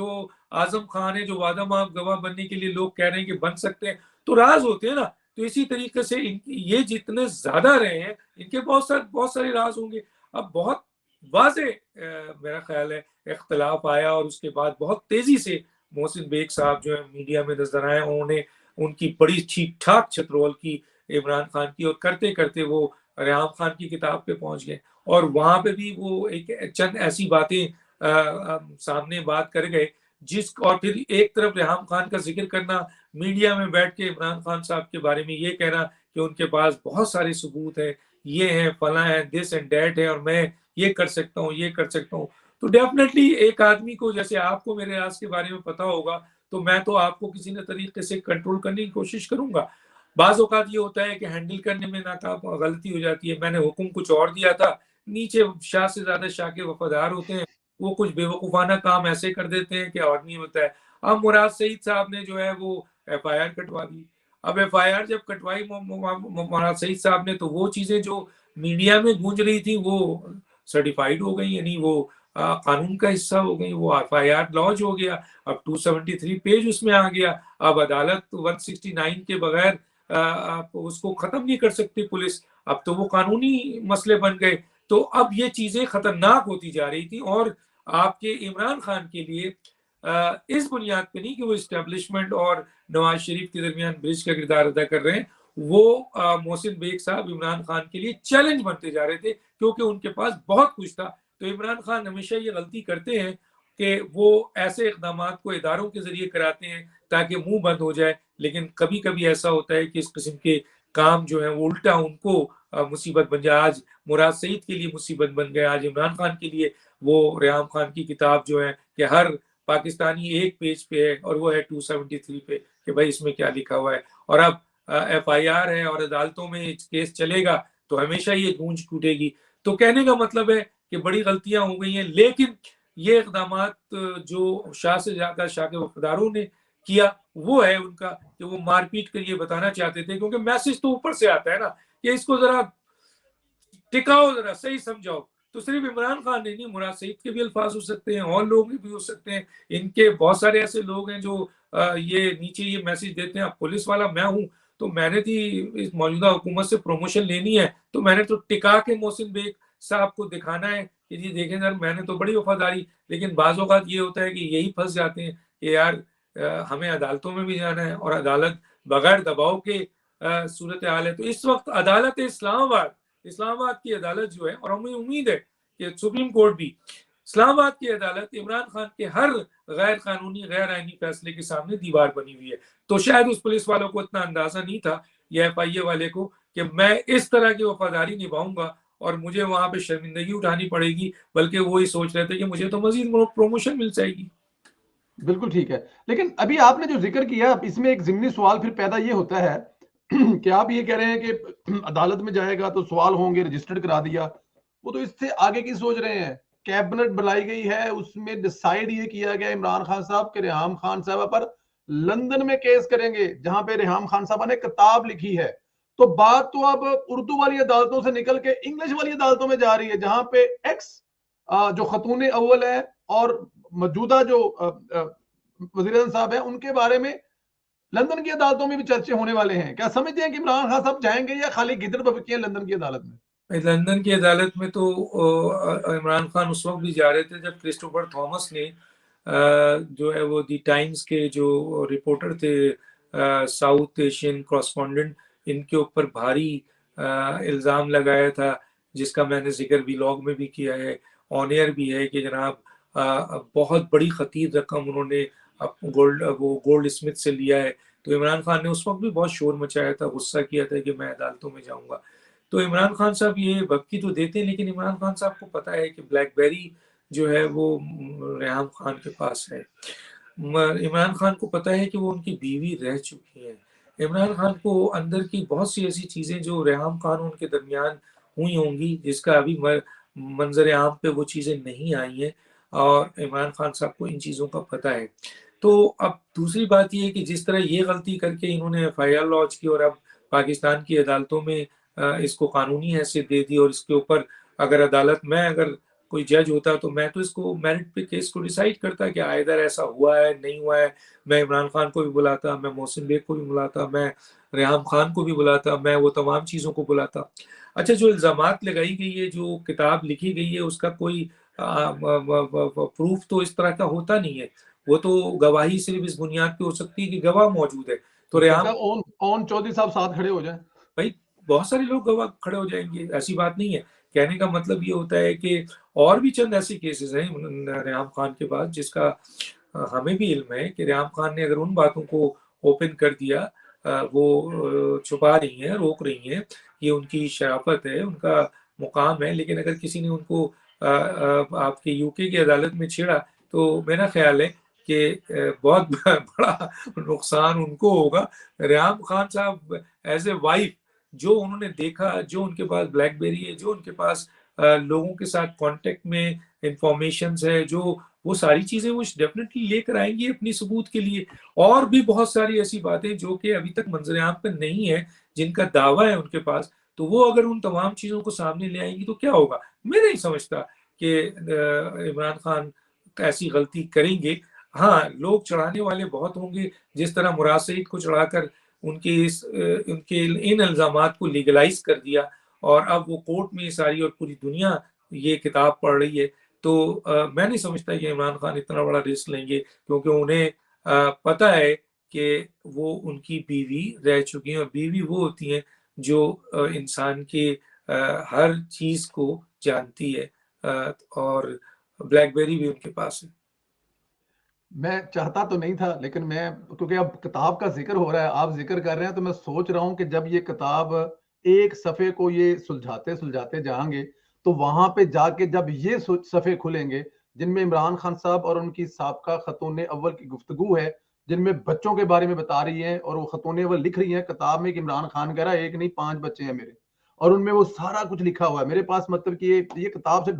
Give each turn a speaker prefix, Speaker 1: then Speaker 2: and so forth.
Speaker 1: जो आजम खान है, जो वादा माफ गवाह बनने के लिए लोग कह रहे हैं कि बन सकते हैं, तो राज होते हैं ना। तो इसी तरीके से ये जितने ज्यादा रहे हैं, इनके बहुत सारे राज होंगे। अब बहुत वाजे मेरा ख्याल है इख्तलाफ आया, और उसके बाद बहुत तेजी से मोहसिन बेग साहब जो है मीडिया में नजर आए। उन्होंने उनकी बड़ी ठीक ठाक छतरोल की इमरान खान की, और करते करते वो रेहाम खान की किताब पे पहुंच गए। और वहां पे भी वो एक चंद ऐसी बातें सामने बात कर गए और फिर एक तरफ रेहाम खान का जिक्र करना, मीडिया में बैठ के इमरान खान साहब के बारे में ये कहना कि उनके पास बहुत सारे सबूत है, ये है, फला है, दिस एंड डैट है, और मैं ये कर सकता हूँ, ये कर सकता हूँ। तो डेफिनेटली एक आदमी को, जैसे आपको मेरे राज के बारे में पता होगा, तो मैं तो आपको किसी न तरीके से कंट्रोल करने की कोशिश करूंगा। बाज औकात ये होता है कि हैंडल करने में नाकाम, गलती हो जाती है। मैंने हुक्म कुछ और दिया था, नीचे शाह से ज्यादा शाह के वफादार होते हैं, वो कुछ बेवकूफाना काम ऐसे कर देते हैं कि आदमी होता है। अब मुराद सईद साहब ने जो है वो FIR कटवा दी। अब FIR जब कटवाई मुराद सईद साहब ने, तो वो चीजें जो मीडिया में गूंज रही थी वो सर्टिफाइड हो गई, यानी वो कानून का हिस्सा हो गई। वो FIR लॉन्च हो गया, अब 273 पेज उसमें आ गया। अब अदालत 169 के बगैर आप उसको खत्म नहीं कर सकती पुलिस। अब तो वो कानूनी मसले बन गए। तो अब ये चीजें खतरनाक होती जा रही थी, और आपके इमरान खान के लिए इस बुनियाद पे नहीं कि वो इस्टेब्लिशमेंट और नवाज शरीफ के दरमियान ब्रिज का किरदार अदा कर रहे हैं, वो मोहसिन बेग साहब इमरान खान के लिए चैलेंज बनते जा रहे थे, क्योंकि उनके पास बहुत कुछ था। तो इमरान खान हमेशा ये गलती करते हैं कि वो ऐसे इकदाम को इदारों के जरिए कराते हैं ताकि मुंह बंद हो जाए, लेकिन कभी कभी ऐसा होता है कि इस किस्म के काम जो है वो उल्टा उनको मुसीबत बन जाए। आज मुराद सईद के लिए मुसीबत बन गए, आज इमरान खान के लिए वो रेहाम खान की किताब जो है कि हर पाकिस्तानी एक पेज पे है, और वो है 273 पे, कि भाई इसमें क्या लिखा हुआ है। और अब FIR है और अदालतों में केस चलेगा, तो हमेशा ये गूंज टूटेगी। तो कहने का मतलब है कि बड़ी गलतियां हो गई हैं, लेकिन ये इकदाम जो शाह से ज्यादा शाह के वफादारों ने किया, वो है उनका कि वो मारपीट कर ये बताना चाहते थे, क्योंकि मैसेज तो ऊपर से आता है ना कि इसको जरा टिकाओ, जरा सही समझाओ। तो सिर्फ इमरान खान नहीं, मुराद सईद के भी अल्फाज हो सकते हैं, और लोग भी हो सकते हैं। इनके बहुत सारे ऐसे लोग हैं जो ये नीचे ये मैसेज देते हैं। अब पुलिस वाला मैं हूं, तो मैंने थी इस मौजूदा हुकूमत से प्रमोशन लेनी है, तो मैंने तो टिका के मोहसिन बेग साहब को दिखाना है कि जी देखें सर, मैंने तो बड़ी वफादारी। लेकिन बाज़ औक़ात ये होता है कि यही फंस जाते हैं कि यार हमें अदालतों में भी जाना है, और अदालत बगैर दबाव के सूरत हाल है। तो इस वक्त अदालत इस्लामाबाद की अदालत जो है, और हमें उम्मीद है कि सुप्रीम कोर्ट भी, इस्लामाबाद की अदालत इमरान खान के हर गैर कानूनी गैर आईनी फैसले के सामने दीवार बनी हुई है। तो शायद उस पुलिस वालों को इतना अंदाजा नहीं था, या FIA वाले को, कि मैं इस तरह की वफादारी निभाऊंगा और मुझे वहां पे शर्मिंदगी उठानी पड़ेगी, बल्कि वो ही सोच रहे थे कि मुझे तो मजीद प्रमोशन मिल जाएगी।
Speaker 2: बिल्कुल ठीक है। लेकिन अभी आपने जो जिक्र किया, इसमें एक ज़िमनी सवाल फिर पैदा ये होता है कि आप ये कह रहे हैं कि अदालत में जाएगा तो सवाल होंगे, रजिस्टर्ड करा दिया। वो तो इससे आगे की सोच रहे हैं। कैबिनेट बुलाई गई है, उसमें डिसाइड ये किया गया इमरान खान साहब के रेहाम खान साहब पर लंदन में केस करेंगे, जहां पे रेहाम खान साहब ने किताब लिखी है। तो बात तो अब उर्दू वाली अदालतों से निकल के इंग्लिश वाली अदालतों में जा रही है, जहां पे एक्स जो खतून अव्वल है और मौजूदा जो वजीर साहब है, उनके बारे में लंदन की अदालतों में भी चर्चे होने वाले हैं। क्या समझते हैं कि इमरान खान साहब जाएंगे या खाली गिदड़ बबकियां लंदन की अदालत में?
Speaker 1: लंदन की अदालत में तो इमरान खान उस वक्त भी जा रहे थे जब क्रिस्टोफर थॉमस ने जो है वो दी टाइम्स के जो रिपोर्टर थे, साउथ एशियन कॉरस्पॉन्डेंट, इनके ऊपर भारी इल्ज़ाम लगाया था, जिसका मैंने जिक्र व्लॉग में भी किया है, ऑन एयर भी है, कि जनाब बहुत बड़ी खतीर रकम उन्होंने गोल्ड स्मिथ से लिया है। तो इमरान खान ने उस वक्त भी बहुत शोर मचाया था, गुस्सा किया था कि मैं अदालतों में जाऊंगा। तो इमरान खान साहब ये भक्ति तो देते हैं, लेकिन इमरान खान साहब को पता है कि ब्लैकबेरी जो है वो रेहाम खान के पास है। इमरान खान को पता है कि वो उनकी बीवी रह चुकी है। इमरान खान को अंदर की बहुत सी ऐसी चीज़ें जो रेहाम खान उनके दरमियान हुई होंगी, जिसका अभी मंजर आम पे वो चीज़ें नहीं आई हैं, और इमरान खान साहब को इन चीज़ों का पता है। तो अब दूसरी बात ये है कि जिस तरह ये गलती करके इन्होंने FIR लॉन्च की, और अब पाकिस्तान की अदालतों में इसको कानूनी हैसियत दे दी, और इसके ऊपर अगर अदालत, मैं अगर कोई जज होता तो मैं तो इसको मेरिट पे केस को डिसाइड करता कि इधर ऐसा हुआ है नहीं हुआ है। मैं इमरान खान को भी बुलाता, मैं मोहसिन बेग को भी बुलाता, मैं रेहाम खान को भी बुलाता, मैं वो तमाम चीज़ों को बुलाता। अच्छा, जो इल्ज़ामात लगाई गई है, जो किताब लिखी गई है, उसका कोई प्रूफ तो इस तरह का होता नहीं है। वो तो गवाही सिर्फ इस बुनियाद पे हो सकती है कि गवाह मौजूद है। तो
Speaker 2: हो सकता
Speaker 1: रेहाम
Speaker 2: है ओन चौधरी साहब साथ खड़े हो जाएं।
Speaker 1: भाई, बहुत सारे लोग गवाह खड़े हो जाएंगे, ऐसी बात नहीं है। कहने का मतलब ये होता है कि और भी चंद ऐसे केसेस हैं रेहाम खान के पास जिसका हमें भी इल्म है कि रेहाम खान ने अगर उन बातों को ओपन कर दिया, वो छुपा रही हैं, रोक रही हैं, ये उनकी शराफत है, उनका मुकाम है। लेकिन अगर किसी ने उनको आपके यूके की अदालत में छेड़ा तो मेरा ख्याल है कि बहुत बड़ा नुकसान उनको होगा। रेहाम खान साहब एज ए वाइफ, जो उन्होंने देखा, जो उनके पास ब्लैकबेरी है, जो उनके पास लोगों के साथ कांटेक्ट में इंफॉर्मेशन है, जो वो सारी चीजें वो डेफिनेटली लेकर आएंगी अपनी सबूत के लिए। और भी बहुत सारी ऐसी बातें जो कि अभी तक मंजरेआम पर नहीं है, जिनका दावा है उनके पास, तो वो अगर उन तमाम चीजों को सामने ले आएंगी तो क्या होगा। मैं नहीं समझता कि इमरान खान ऐसी गलती करेंगे। हाँ, लोग चढ़ाने वाले बहुत होंगे, जिस तरह मुराद सईद को चढ़ाकर उनके इन इल्जामात को लीगलाइज कर दिया और अब वो कोर्ट में सारी और पूरी दुनिया ये किताब पढ़ रही है। तो मैं नहीं समझता कि इमरान खान इतना बड़ा रिस्क लेंगे, क्योंकि उन्हें पता है कि वो उनकी बीवी रह चुकी हैं, और बीवी वो होती है जो इंसान के हर चीज को जानती है। और ब्लैकबेरी भी उनके पास है।
Speaker 2: मैं चाहता तो नहीं था, लेकिन मैं, क्योंकि अब किताब का जिक्र हो रहा है, आप जिक्र कर रहे हैं, तो मैं सोच रहा हूं कि जब ये किताब एक सफ़े को ये सुलझाते सुलझाते जाएंगे, तो वहां पे जाके जब ये सफ़े खुलेंगे जिनमें इमरान खान साहब और उनकी साबका खतून अव्वल की गुफ्तगू है, जिनमें बच्चों के बारे में बता रही हैं, और वो खतून अव्वल लिख रही हैं किताब में कि इमरान खान कह रहा है एक नहीं 5 बच्चे हैं मेरे, और उनमें वो सारा कुछ लिखा हुआ है मेरे पास। मतलब कि ये किताब से